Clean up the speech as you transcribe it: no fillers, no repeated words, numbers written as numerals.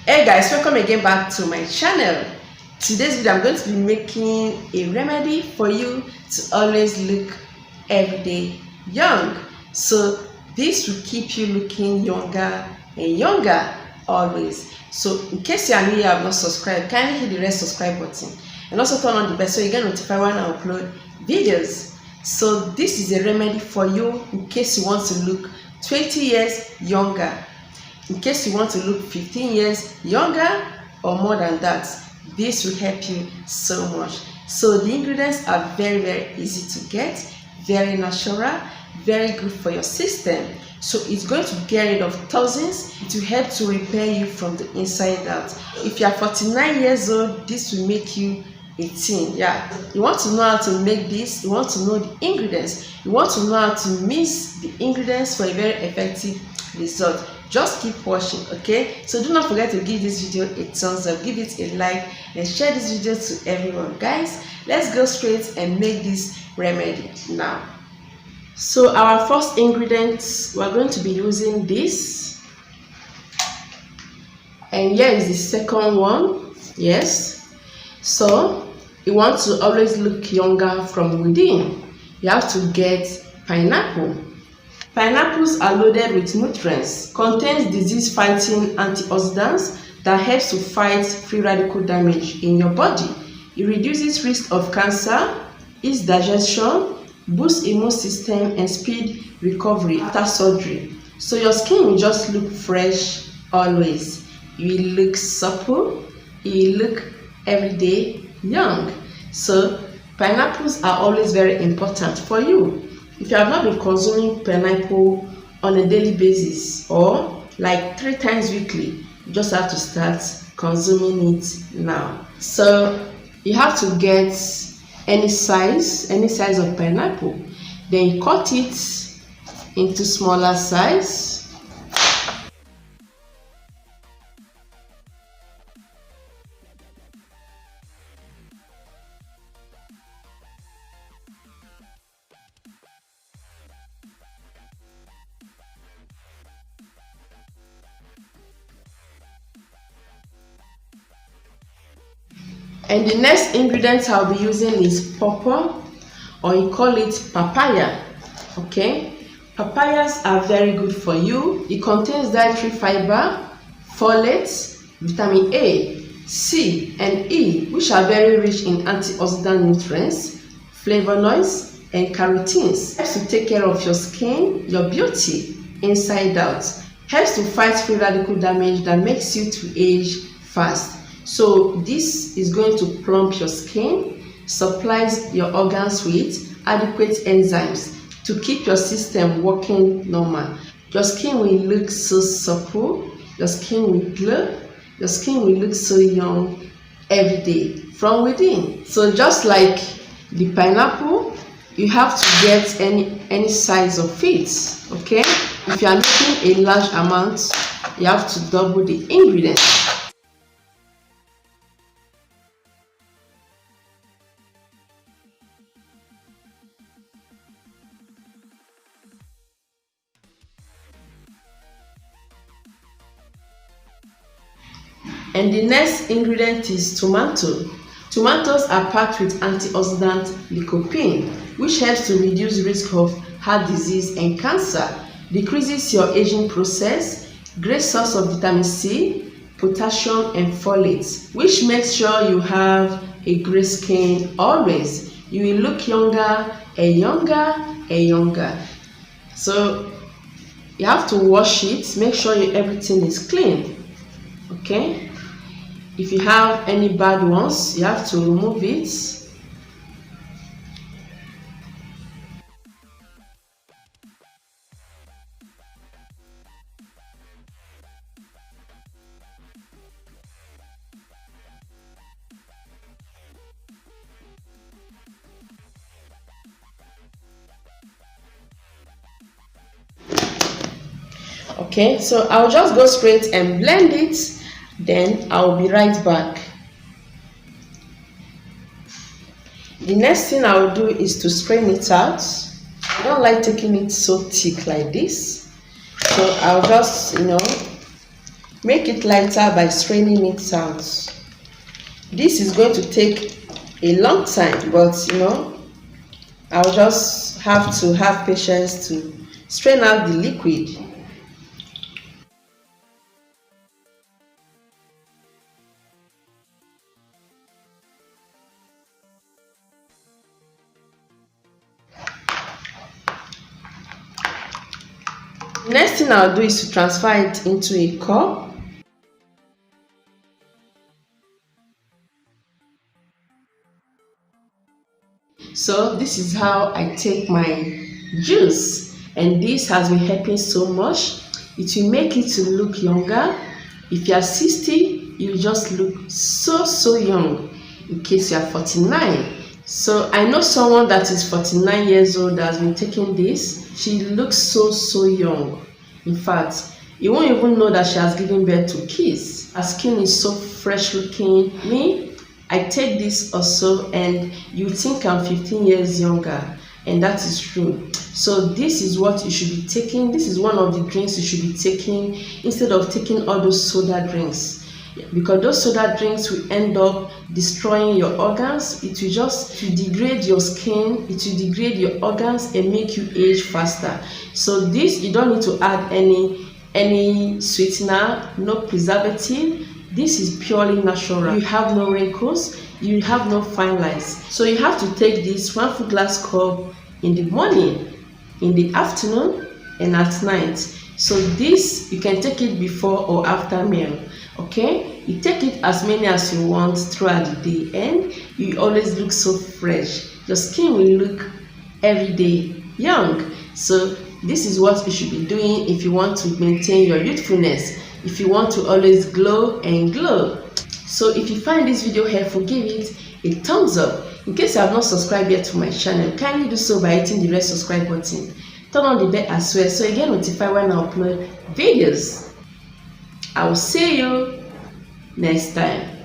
Hey guys, welcome again back to my channel. Today's video I'm going to be making a remedy for you to always look everyday young. So this will keep you looking younger and younger always. So in case you are new here, have not subscribed, kindly hit the red subscribe button and also turn on the bell so you get notified when I upload videos. So this is a remedy for you in case you want to look 20 years younger, in case you want to look 15 years younger or more than that. This will help you so much. So the ingredients are very easy to get, very natural, very good for your system. So it's going to get rid of toxins. It will help to repair you from the inside out. If you are 49 years old, this will make you 18. Yeah, you want to know how to make this, you want to know the ingredients, you want to know how to mix the ingredients for a very effective result. Just keep watching, okay? So do not forget to give this video a thumbs up, give it a like and share this video to everyone. Guys, let's go straight and make this remedy now. So our first ingredients, we're going to be using this, and here is the second one. Yes, so you want to always look younger from within. You have to get pineapple. Pineapples are loaded with nutrients, contains disease-fighting antioxidants that helps to fight free radical damage in your body. It reduces risk of cancer, ease digestion, boosts immune system, and speed recovery after surgery. So your skin will just look fresh always. You will look supple, you will look everyday young. So pineapples are always very important for you. If you have not been consuming pineapple on a daily basis or like 3 times weekly, you just have to start consuming it now. So you have to get any size of pineapple. Then you cut it into smaller size. And the next ingredient I'll be using is pawpaw, or you call it papaya. Okay, papayas are very good for you. It contains dietary fiber, folate, vitamin A, C, and E, which are very rich in antioxidant nutrients, flavonoids, and carotenes. Helps to take care of your skin, your beauty, inside out. Helps to fight free radical damage that makes you to age fast. So this is going to plump your skin, supplies your organs with adequate enzymes to keep your system working normal. Your skin will look so supple, your skin will glow, your skin will look so young every day from within. So just like the pineapple, you have to get any size of it, okay? If you are making a large amount, you have to double the ingredients. And the next ingredient is tomato. Tomatoes are packed with antioxidant lycopene, which helps to reduce risk of heart disease and cancer, decreases your aging process, great source of vitamin C, potassium, and folate, which makes sure you have a great skin always. You will look younger and younger and younger. So you have to wash it, make sure everything is clean, okay? If you have any bad ones, you have to remove it. Okay, so I'll just go straight and blend it. Then I'll be right back. The next thing I'll do is to strain it out. I don't like taking it so thick like this, so I'll just make it lighter by straining it out. This is going to take a long time, but I'll just have to have patience to strain out the liquid. Next thing I'll do is to transfer it into a cup. So this is how I take my juice, and this has been helping so much. It will make it to look younger. If you are 60, you just look so young. In case you are 49, so I know someone that is 49 years old that has been taking this. She looks so young. In fact, you won't even know that she has given birth to kids. Her skin is so fresh looking. Me, I take this also and you think I'm 15 years younger, and that is true. So this is what you should be taking. This is one of the drinks you should be taking instead of taking all those soda drinks, because those soda drinks will end up destroying your organs. It will just degrade your skin, it will degrade your organs and make you age faster. So this, you don't need to add any sweetener, no preservative. This is purely natural. You have no wrinkles, you have no fine lines. So you have to take this 1 full glass cup in the morning, in the afternoon, and at night. So this, you can take it before or after meal. Okay, you take it as many as you want throughout the day, and you always look so fresh. Your skin will look every day young. So this is what you should be doing if you want to maintain your youthfulness, if you want to always glow and glow. So if you find this video helpful, give it a thumbs up. In case you have not subscribed yet to my channel, kindly do so by hitting the red subscribe button. Turn on the bell as well so you get notified when I upload videos. I will see you next time.